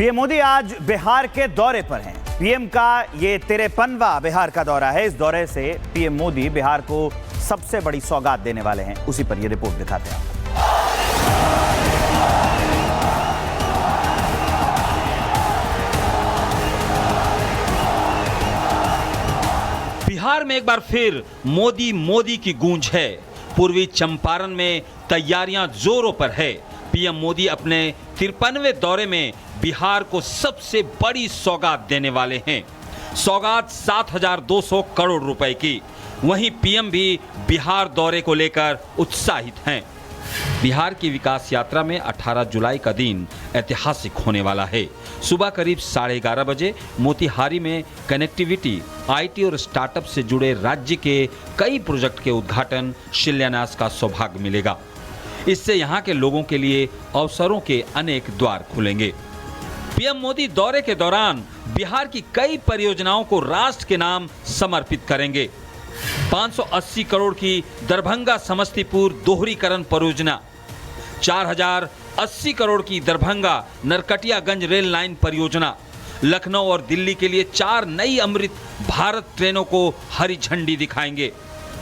PM Modi आज बिहार के दौरे पर हैं। पीएम का ये 53वां बिहार का दौरा है। इस दौरे से पीएम मोदी बिहार को सबसे बड़ी सौगात देने वाले हैं। उसी पर ये रिपोर्ट दिखाते हैं आपको। बिहार में एक बार फिर मोदी मोदी की गूंज है। पूर्वी चंपारण में तैयारियां जोरों पर है। पीएम मोदी अपने 53वें दौरे में बिहार को सबसे बड़ी सौगात देने वाले हैं। सौगात 7,200 करोड़ रुपए की। वहीं पीएम भी बिहार दौरे को लेकर उत्साहित हैं। बिहार की विकास यात्रा में 18 जुलाई का दिन ऐतिहासिक होने वाला है। सुबह करीब 11:30 बजे मोतिहारी में कनेक्टिविटी, आईटी और स्टार्टअप से जुड़े राज्य के कई प्रोजेक्ट के उद्घाटन, शिलान्यास का सौभाग्य मिलेगा। इससे यहां के लोगों के लिए अवसरों के अनेक द्वार खुलेंगे। पीएम मोदी दौरे के दौरान बिहार की कई परियोजनाओं को राष्ट्र के नाम समर्पित करेंगे। 580 करोड़ की दरभंगा समस्तीपुर दोहरीकरण परियोजना, 4,080 करोड़ की दरभंगा नरकटियागंज रेल लाइन परियोजना, लखनऊ और दिल्ली के लिए 4 नई अमृत भारत ट्रेनों को हरी झंडी दिखाएंगे।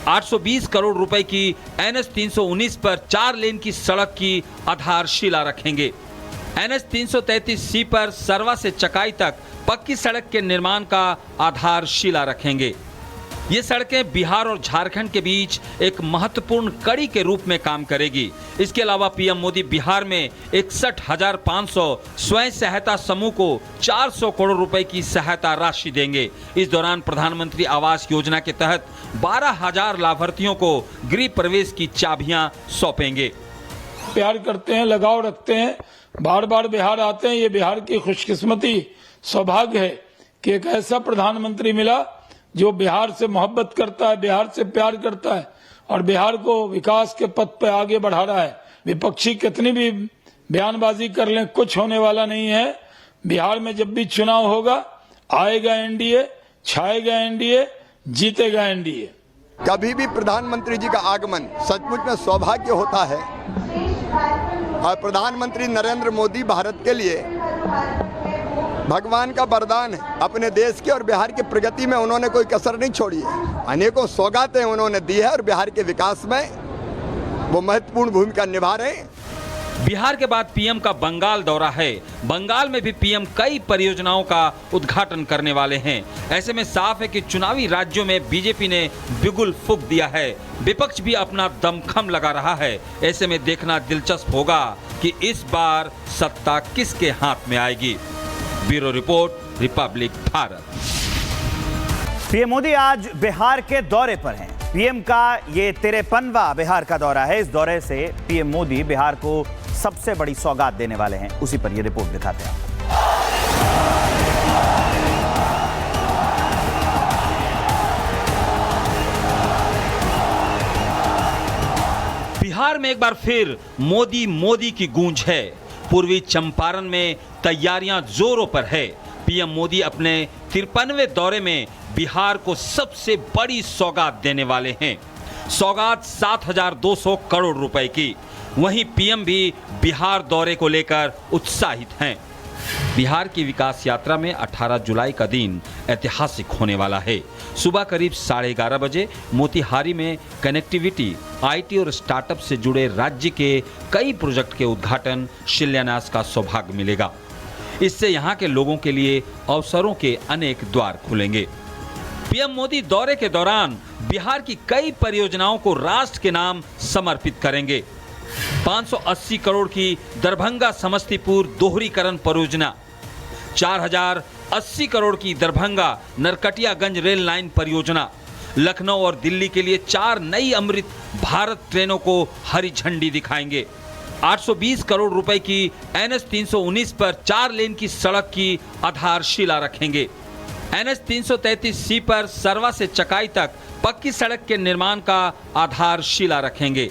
820 करोड़ रुपए की NH 319 पर 4 लेन की सड़क की आधारशिला रखेंगे। NH 333C पर सरवा से चकाई तक पक्की सड़क के निर्माण का आधारशिला रखेंगे। ये सड़कें बिहार और झारखंड के बीच एक महत्वपूर्ण कड़ी के रूप में काम करेगी। इसके अलावा पीएम मोदी बिहार में 61,500 स्वयं सहायता समूह को 400 करोड़ रुपए की सहायता राशि देंगे। इस दौरान प्रधानमंत्री आवास योजना के तहत 12,000 लाभार्थियों को गृह प्रवेश की चाबियां सौंपेंगे। प्यार करते हैं, लगाव रखते हैं, बार बार बिहार आते हैं। ये बिहार की खुशकिस्मती सौभाग्य है कि एक ऐसा प्रधानमंत्री मिला जो बिहार से मोहब्बत करता है, बिहार से प्यार करता है और बिहार को विकास के पथ पे आगे बढ़ा रहा है। विपक्षी कितनी भी बयानबाजी कर लें, कुछ होने वाला नहीं है। बिहार में जब भी चुनाव होगा, आएगा एनडीए, छाएगा एनडीए, जीतेगा एनडीए। कभी भी प्रधानमंत्री जी का आगमन सचमुच में सौभाग्य होता है और प्रधानमंत्री नरेंद्र मोदी भारत के लिए भगवान का वरदान है। अपने देश के और बिहार की प्रगति में उन्होंने कोई कसर नहीं छोड़ी है। अनेकों सौगातें उन्होंने दी है और बिहार के विकास में वो महत्वपूर्ण भूमिका निभा रहे हैं। बिहार के बाद पीएम का बंगाल दौरा है। बंगाल में भी पीएम कई परियोजनाओं का उद्घाटन करने वाले हैं। ऐसे में साफ है कि चुनावी राज्यों में बीजेपी ने बिगुल फूंक दिया है। विपक्ष भी अपना दमखम लगा रहा है। ऐसे में देखना दिलचस्प होगा कि इस बार सत्ता किसके हाथ में आएगी। Bureau report, Republic Bharat. PM Modi आज बिहार के दौरे पर हैं। पीएम का ये 53वां बिहार का दौरा है। इस दौरे से पीएम मोदी बिहार को सबसे बड़ी सौगात देने वाले हैं। उसी पर ये रिपोर्ट दिखाते हैं आपको। बिहार में एक बार फिर मोदी मोदी की गूंज है। पूर्वी चंपारण में तैयारियां जोरों पर है। पीएम मोदी अपने 53वें दौरे में बिहार को सबसे बड़ी सौगात देने वाले हैं। सौगात 7,200 करोड़ रुपए की। वहीं पीएम भी बिहार दौरे को लेकर उत्साहित हैं। बिहार की विकास यात्रा में 18 जुलाई का दिन ऐतिहासिक होने वाला है। सुबह करीब 11:30 बजे मोतिहारी में कनेक्टिविटी, आईटी और स्टार्टअप से जुड़े राज्य के कई प्रोजेक्ट के उद्घाटन, शिलान्यास का सौभाग्य मिलेगा। इससे यहां के लोगों के लिए अवसरों के अनेक द्वार खुलेंगे। पीएम मोदी दौरे के दौरान बिहार की कई परियोजनाओं को राष्ट्र के नाम समर्पित करेंगे। 580 करोड़ की दरभंगा समस्तीपुर दोहरीकरण परियोजना, 4,080 करोड़ की दरभंगा नरकटियागंज रेल लाइन परियोजना, लखनऊ और दिल्ली के लिए 4 नई अमृत भारत ट्रेनों को हरी झंडी दिखाएंगे। 820 करोड़ रुपए की NH 319 पर 4 लेन की सड़क की आधारशिला रखेंगे। NH 333C पर सरवा से चकाई तक पक्की सड़क के निर्माण का आधारशिला रखेंगे।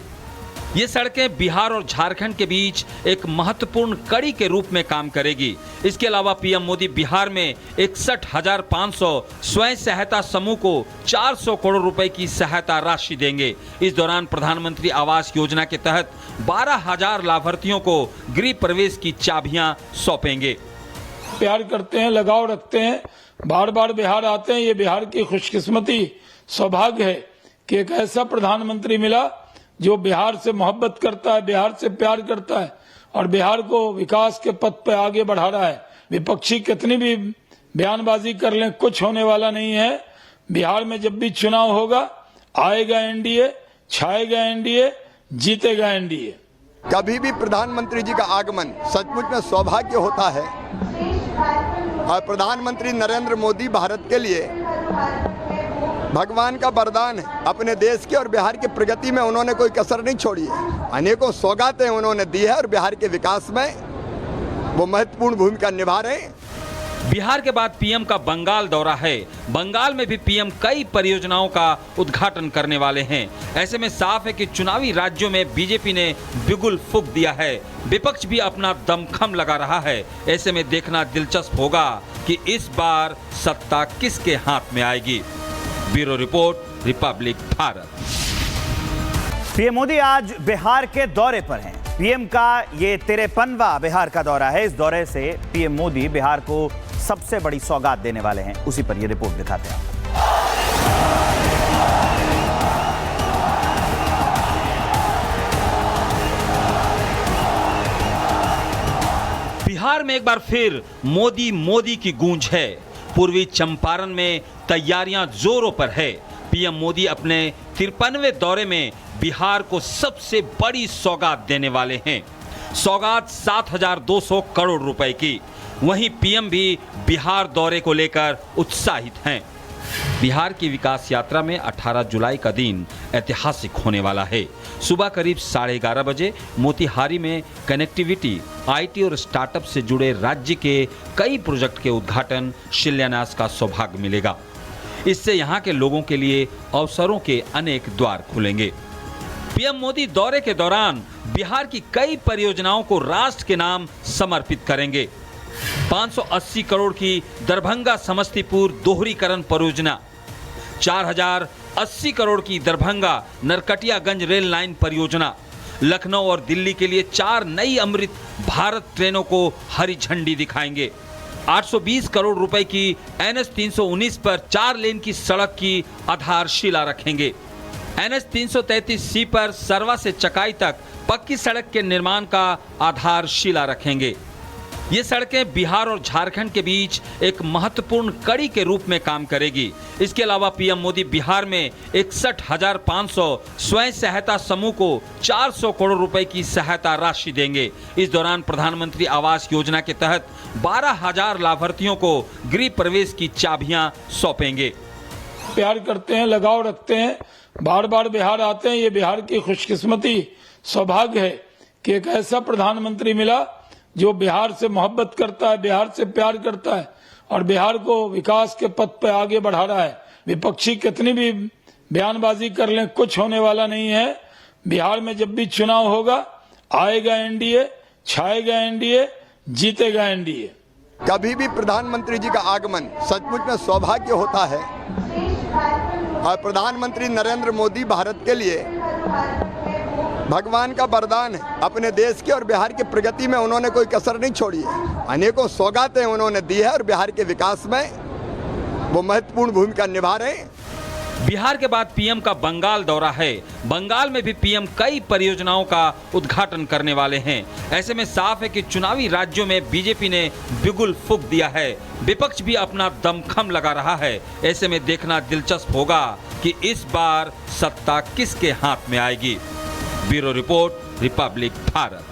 ये सड़कें बिहार और झारखंड के बीच एक महत्वपूर्ण कड़ी के रूप में काम करेगी। इसके अलावा पीएम मोदी बिहार में 61,500 स्वयं सहायता समूह को 400 करोड़ रुपए की सहायता राशि देंगे। इस दौरान प्रधानमंत्री आवास योजना के तहत 12,000 लाभार्थियों को गृह प्रवेश की चाबियां सौंपेंगे। प्यार करते हैं, लगाव रखते हैं, बार बार बिहार आते हैं। ये बिहार की खुशकिस्मती सौभाग्य है कि एक ऐसा प्रधानमंत्री मिला जो बिहार से मोहब्बत करता है, बिहार से प्यार करता है और बिहार को विकास के पथ पे आगे बढ़ा रहा है। विपक्षी कितनी भी बयानबाजी कर लें, कुछ होने वाला नहीं है। बिहार में जब भी चुनाव होगा, आएगा एनडीए, छाएगा एनडीए, जीतेगा एनडीए। कभी भी प्रधानमंत्री जी का आगमन सचमुच में सौभाग्य होता है और प्रधानमंत्री नरेंद्र मोदी भारत के लिए भगवान का वरदान है। अपने देश के और बिहार की प्रगति में उन्होंने कोई कसर नहीं छोड़ी है। अनेकों सौगातें उन्होंने दी है और बिहार के विकास में वो महत्वपूर्ण भूमिका निभा रहे हैं। बिहार के बाद पीएम का बंगाल दौरा है। बंगाल में भी पीएम कई परियोजनाओं का उद्घाटन करने वाले हैं। ऐसे में साफ है कि चुनावी राज्यों में बीजेपी ने बिगुल फूंक दिया है। विपक्ष भी अपना दमखम लगा रहा है। ऐसे में देखना दिलचस्प होगा कि इस बार सत्ता किसके हाथ में आएगी। Bureau report, Republic Bharat. PM Modi आज बिहार के दौरे पर हैं। पीएम का ये 53वां बिहार का दौरा है। इस दौरे से पीएम मोदी बिहार को सबसे बड़ी सौगात देने वाले हैं। उसी पर ये रिपोर्ट दिखाते हैं। बिहार में एक बार फिर मोदी मोदी की गूंज है। पूर्वी चंपारण में तैयारियां जोरों पर है। पीएम मोदी अपने 53वें दौरे में बिहार को सबसे बड़ी सौगात देने वाले हैं। सौगात 7,200 करोड़ रुपए की। वहीं पीएम भी बिहार दौरे को लेकर उत्साहित हैं। बिहार की विकास यात्रा में 18 जुलाई का दिन ऐतिहासिक होने वाला है। सुबह करीब 11:30 बजे मोतिहारी में कनेक्टिविटी, आईटी और स्टार्टअप से जुड़े राज्य के कई प्रोजेक्ट के उद्घाटन, शिलान्यास का सौभाग्य मिलेगा। इससे यहाँ के लोगों के लिए अवसरों के अनेक द्वार खुलेंगे। पीएम मोदी दौरे के दौरान बिहार की कई परियोजनाओं को राष्ट्र के नाम समर्पित करेंगे। 580 करोड़ की दरभंगा समस्तीपुर दोहरीकरण परियोजना, 4080 करोड़ की दरभंगा नरकटियागंज रेल लाइन परियोजना, लखनऊ और दिल्ली के लिए 4 नई अमृत भारत ट्रेनों को हरी झंडी दिखाएंगे। 820 करोड़ रुपए की NH 319 पर 4 लेन की सड़क की आधारशिला रखेंगे। NH 333C पर सरवा से चकाई तक पक्की सड़क के निर्माण का आधारशिला रखेंगे। ये सड़कें बिहार और झारखंड के बीच एक महत्वपूर्ण कड़ी के रूप में काम करेगी। इसके अलावा पीएम मोदी बिहार में 61,500 स्वयं सहायता समूह को 400 करोड़ रुपए की सहायता राशि देंगे। इस दौरान प्रधानमंत्री आवास योजना के तहत 12,000 लाभार्थियों को गृह प्रवेश की चाबियां सौंपेंगे। प्यार करते हैं, लगाव रखते हैं, बार बार बिहार आते हैं। ये बिहार की खुशकिस्मती सौभाग्य है कि एक ऐसा प्रधानमंत्री मिला जो बिहार से मोहब्बत करता है, बिहार से प्यार करता है और बिहार को विकास के पथ पे आगे बढ़ा रहा है। विपक्षी कितनी भी बयानबाजी कर लें, कुछ होने वाला नहीं है। बिहार में जब भी चुनाव होगा, आएगा एनडीए, छाएगा एनडीए, जीतेगा एनडीए। कभी भी प्रधानमंत्री जी का आगमन सचमुच में सौभाग्य होता है और प्रधानमंत्री नरेंद्र मोदी भारत के लिए भगवान का वरदान है। अपने देश के और बिहार की प्रगति में उन्होंने कोई कसर नहीं छोड़ी है। अनेकों सौगातें उन्होंने दी है और बिहार के विकास में वो महत्वपूर्ण भूमिका निभा रहे हैं। बिहार के बाद पीएम का बंगाल दौरा है। बंगाल में भी पीएम कई परियोजनाओं का उद्घाटन करने वाले हैं। ऐसे में साफ है कि चुनावी राज्यों में बीजेपी ने बिगुल फूंक दिया है। विपक्ष भी अपना दमखम लगा रहा है। ऐसे में देखना दिलचस्प होगा कि इस बार सत्ता किसके हाथ में आएगी। Bureau report, Republic Bharat.